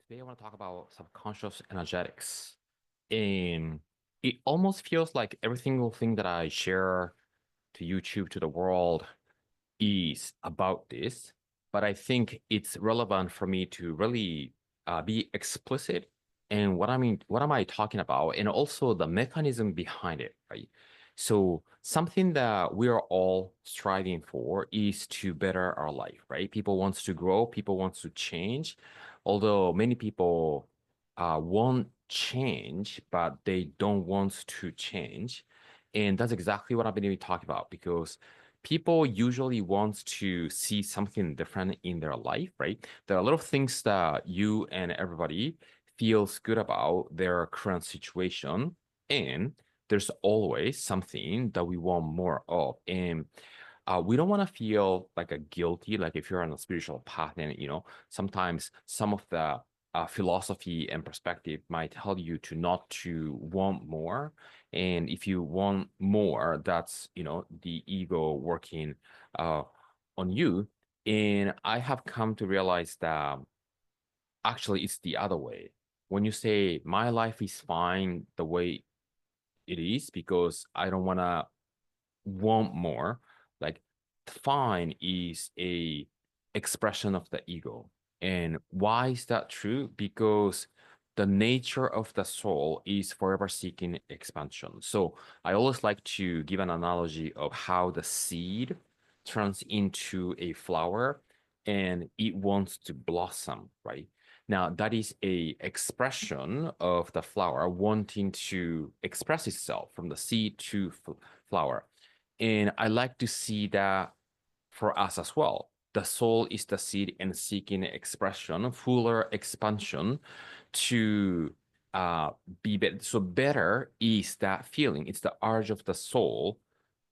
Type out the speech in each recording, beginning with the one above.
Today I want to talk about subconscious energetics. And it almost feels like every single thing that I share to YouTube, to the world, is about this. But I think it's relevant for me to really be explicit and what am I talking about, and also the mechanism behind it, right? So something that we are all striving for is to better our life, right? People wants to grow, people wants to change, although many people want change, but they don't want to change. And that's exactly what I've been talking about because people usually want to see something different in their life, right? There are a lot of things that you and everybody feels good about their current situation, and there's always something that we want more of. And we don't want to feel like a guilty, like if you're on a spiritual path, and sometimes some of the philosophy and perspective might tell you to not to want more, and if you want more, that's the ego working uh, on you. And I have come to realize that actually it's the other way. When you say my life is fine the way it is because I don't want more, like fine is a expression of the ego. And why is that true? Because the nature of the soul is forever seeking expansion. So I always like to give an analogy of how the seed turns into a flower and it wants to blossom, right? Now, that is a expression of the flower wanting to express itself from the seed to flower. And I like to see that for us as well. The soul is the seed and seeking expression, fuller expansion to uh, be better. So better is that feeling. It's the urge of the soul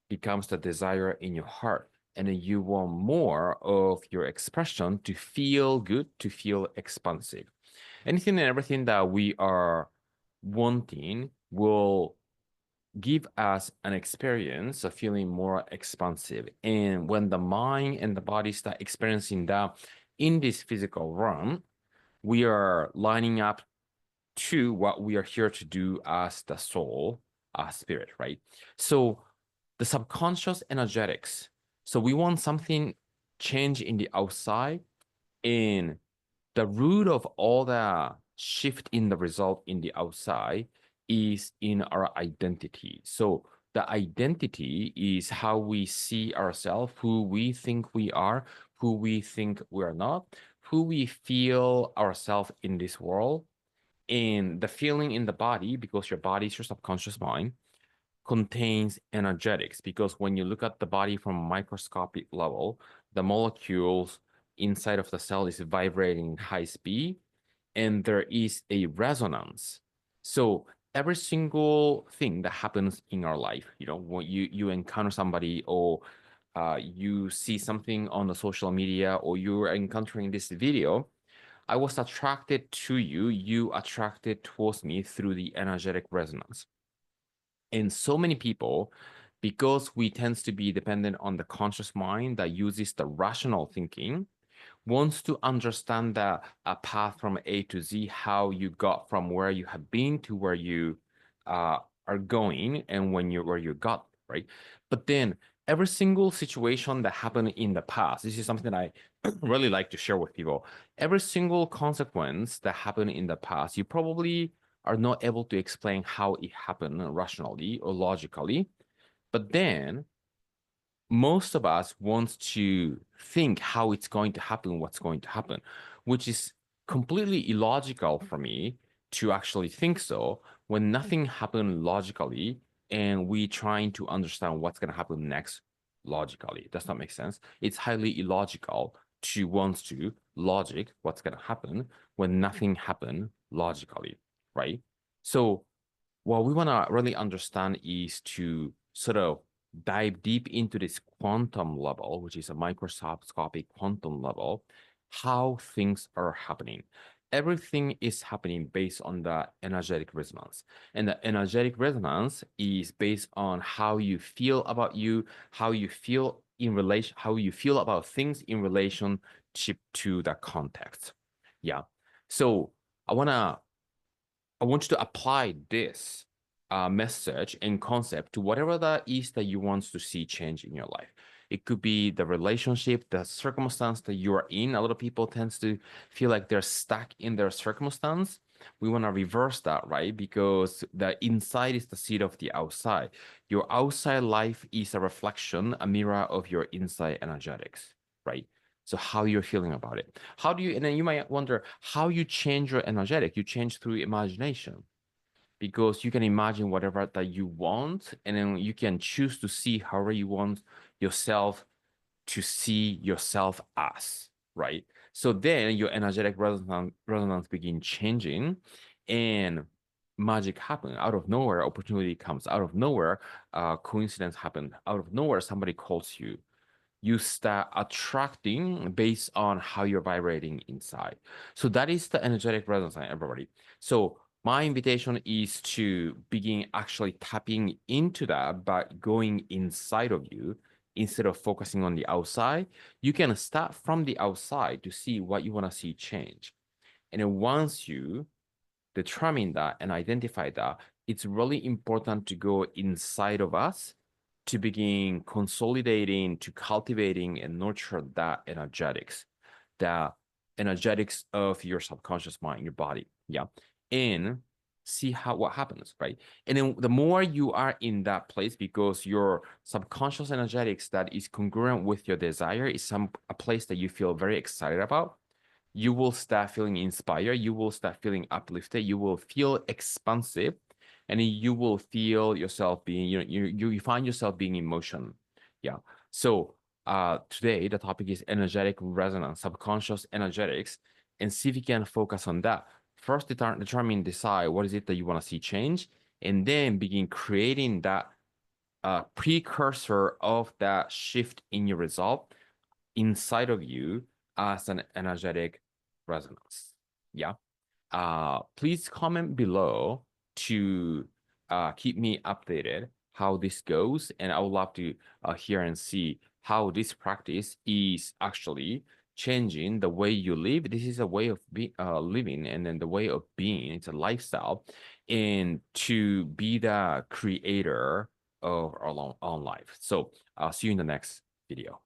becomes the desire in your heart. And then you want more of your expression to feel good, to feel expansive. Anything and everything that we are wanting will give us an experience of feeling more expansive. And when the mind and the body start experiencing that in this physical realm, we are lining up to what we are here to do as the soul, spirit, right? So the subconscious energetics. So we want something change in the outside, and the root of all the shift in the result in the outside is in our identity. So the identity is how we see ourselves, who we think we are, who we think we're not, who we feel ourselves in this world, and the feeling in the body, because your body is your subconscious mind, contains energetics. Because when you look at the body from a microscopic level, the molecules inside of the cell is vibrating high speed, and there is a resonance. So every single thing that happens in our life, when you encounter somebody, or you see something on the social media, or you're encountering this video, I was attracted to you, you attracted towards me through the energetic resonance. And so many people, because we tend to be dependent on the conscious mind that uses the rational thinking, wants to understand that a path from A to Z, how you got from where you have been to where you uh, are going, and where you got, right? But then every single situation that happened in the past, this is something I really like to share with people. Every single consequence that happened in the past, you probably are not able to explain how it happened rationally or logically. But then most of us want to think how it's going to happen, what's going to happen, which is completely illogical for me to actually think so when nothing happened logically and we trying to understand what's going to happen next logically. Does that make sense? It's highly illogical to want to logic what's going to happen when nothing happened logically, right? So what we want to really understand is to sort of dive deep into this quantum level, which is a microscopic quantum level, how things are happening. Everything is happening based on the energetic resonance. And the energetic resonance is based on how you feel about you, how you feel in relation, how you feel about things in relationship to the context. Yeah. So I want you to apply this message and concept to whatever that is that you want to see change in your life. It could be the relationship, the circumstance that you are in. A lot of people tends to feel like they're stuck in their circumstance. We want to reverse that, right? Because the inside is the seed of the outside. Your outside life is a reflection, a mirror of your inside energetics, right? So how you're feeling about it. How do you, and then you might wonder how you change your energetic. You change through imagination because you can imagine whatever that you want, and then you can choose to see however you want yourself to see yourself as, right? So then your energetic resonance begin changing and magic happen out of nowhere. Opportunity comes out of nowhere. Coincidence happen out of nowhere. Somebody calls you, you start attracting based on how you're vibrating inside. So that is the energetic resonance, everybody. So my invitation is to begin actually tapping into that by going inside of you instead of focusing on the outside. You can start from the outside to see what you want to see change. And then once you determine that and identify that, it's really important to go inside of us to begin consolidating, to cultivating and nurture that the energetics of your subconscious mind, your body. Yeah. And see what happens, right? And then the more you are in that place, because your subconscious energetics that is congruent with your desire is a place that you feel very excited about, you will start feeling inspired, you will start feeling uplifted, you will feel expansive, and you will feel yourself being, you find yourself being in motion. Yeah. So today the topic is energetic resonance, subconscious energetics, and see if you can focus on that. First, decide what is it that you want to see change, and then begin creating that precursor of that shift in your result inside of you as an energetic resonance. Yeah. Please comment below to keep me updated how this goes, and I would love to hear and see how this practice is actually changing the way you live. This is a way of living, and then the way of being. It's a lifestyle, and to be the creator of our own life. So I'll see you in the next video.